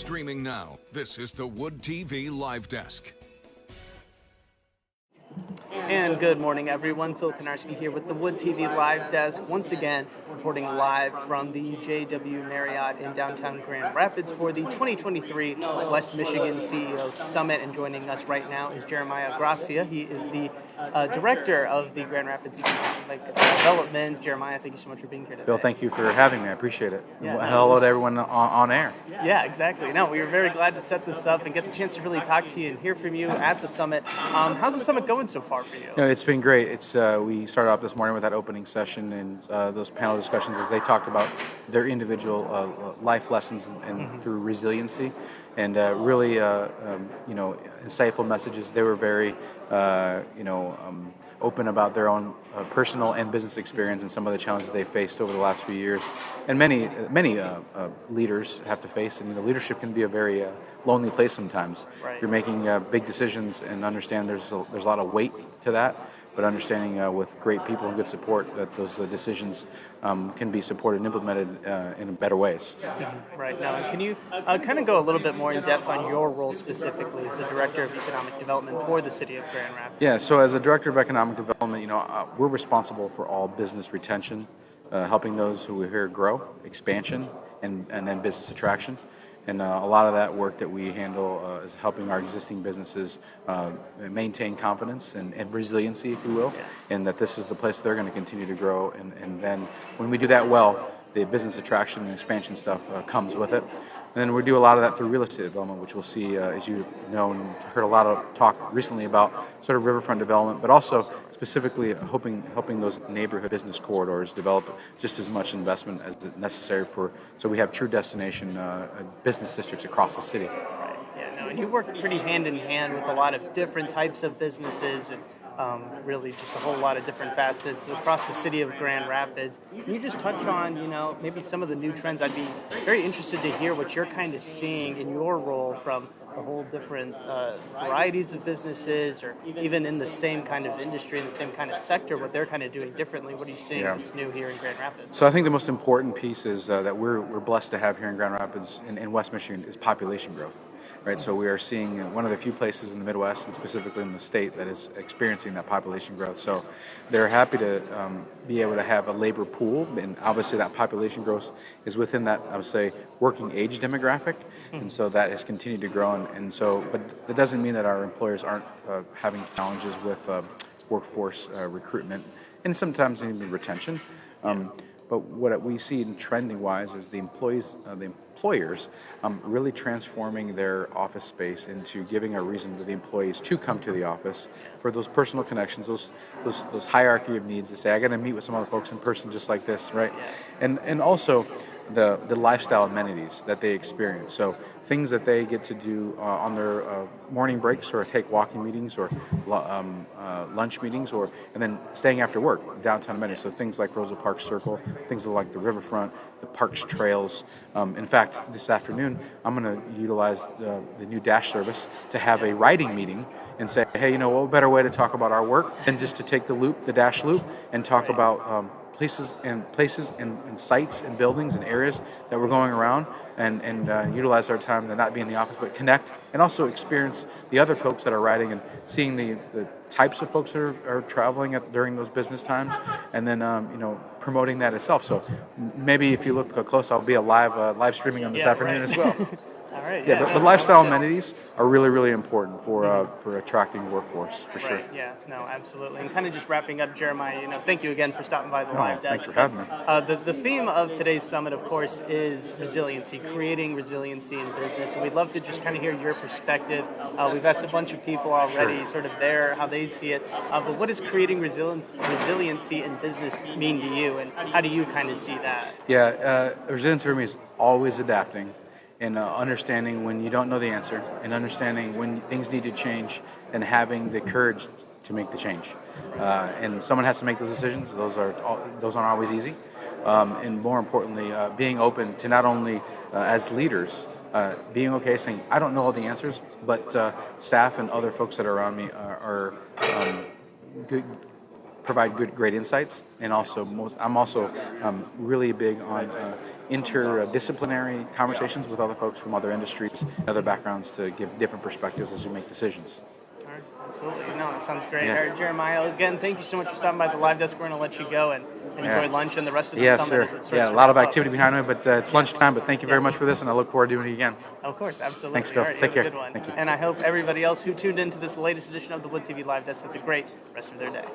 Streaming now, this is the Wood TV Live Desk. And good morning, everyone. Phil Konarski here with the Wood TV Live Desk, once again reporting live from the JW Marriott in downtown Grand Rapids for the 2023 West Michigan CEO Summit. And joining us right now is Jeremiah Gracia. He is the director of the Grand Rapids Economic Development. Jeremiah, thank you so much for being here today. Phil, thank you for having me. I appreciate it. Yeah, hello to everyone on air. Yeah, exactly. No, we were very glad to set this up and get the chance to really talk to you and hear from you at the summit. How's the summit going so far for you? It's been great. It's we started off this morning with that opening session and those panel discussions as they talked about their individual life lessons and through resiliency, and really insightful messages. They were very open about their own personal and business experience and some of the challenges they faced over the last few years, and many leaders have to face. And leadership can be a very lonely place sometimes. Right. You're making big decisions, and understand there's a lot of weight to that. But understanding with great people and good support that those decisions can be supported and implemented in better ways. Right. Now, can you kind of go a little bit more in depth on your role specifically as the Director of Economic Development for the City of Grand Rapids? Yeah, so as a Director of Economic Development, we're responsible for all business retention, helping those who are here grow, expansion, and then business attraction. And a lot of that work that we handle is helping our existing businesses maintain confidence and resiliency, if you will, and that this is the place they're going to continue to grow. And then when we do that well, the business attraction and expansion stuff comes with it. And then we do a lot of that through real estate development, which we'll see, as you've known, heard a lot of talk recently about sort of riverfront development, but also specifically helping those neighborhood business corridors develop just as much investment as necessary so we have true destination business districts across the city. Right. Yeah. No, and you work pretty hand in hand with a lot of different types of businesses and really just a whole lot of different facets across the city of Grand Rapids. Can you just touch on, maybe some of the new trends? I'd be very interested to hear what you're kind of seeing in your role from a whole different varieties of businesses, or even in the same kind of industry, in the same kind of sector, what they're kind of doing differently. What are you seeing that's new here in Grand Rapids? So I think the most important piece is that we're blessed to have here in Grand Rapids in West Michigan is population growth. Right, so we are seeing one of the few places in the Midwest, and specifically in the state, that is experiencing that population growth. So they're happy to be able to have a labor pool, and obviously that population growth is within that, I would say, working age demographic, and so that has continued to grow. And so, but that doesn't mean that our employers aren't having challenges with workforce recruitment and sometimes even retention. But what we see in trending-wise is the employers really transforming their office space into giving a reason to the employees to come to the office for those personal connections, those hierarchy of needs. To say, I got to meet with some other folks in person, just like this, right? And also the lifestyle amenities that they experience. So things that they get to do on their morning breaks, or take walking meetings, or lunch meetings, and then staying after work, downtown amenities. So things like Rosa Parks Circle, things like the riverfront, the parks, trails. In fact, this afternoon, I'm going to utilize the new Dash service to have a riding meeting and say, hey, what better way to talk about our work than just to take the Dash loop and talk about places and sites and buildings and areas that we're going around, and utilize our time to not be in the office, but connect and also experience the other folks that are riding, and seeing the types of folks that are traveling during those business times, and then promoting that itself. So maybe if you look close, I'll be live streaming on this afternoon as well. All right. Yeah, but lifestyle amenities are really, really important for attracting workforce, for sure. Right, yeah, no, absolutely. And kind of just wrapping up, Jeremiah, thank you again for stopping by the live desk. Thanks for having me. The theme of today's summit, of course, is resiliency, creating resiliency in business. And we'd love to just kind of hear your perspective. We've asked a bunch of people already sort of how they see it. But what does creating resiliency in business mean to you, and how do you kind of see that? Yeah, resiliency for me is always adapting, and understanding when you don't know the answer, and understanding when things need to change, and having the courage to make the change. And someone has to make those decisions. Those aren't always easy. And more importantly, being open to not only as leaders, being okay saying, I don't know all the answers, but staff and other folks that are around me are good, provide great insights. And also, I'm also really big on interdisciplinary conversations with other folks from other industries, other backgrounds to give different perspectives as you make decisions. All right, absolutely. No, that sounds great. Yeah. All right, Jeremiah, again, thank you so much for stopping by the live desk. We're going to let you go and enjoy lunch and the rest of the Yes, summit. sir. As it Yeah, starts a to lot of wrap up. activity behind me, but it's lunchtime. But thank you very much for this, and I look forward to doing it again. Of course, absolutely. Thanks, Phil. All right, Take you have care. a good one. Thank you. And I hope everybody else who tuned into this latest edition of the Wood TV Live Desk has a great rest of their day.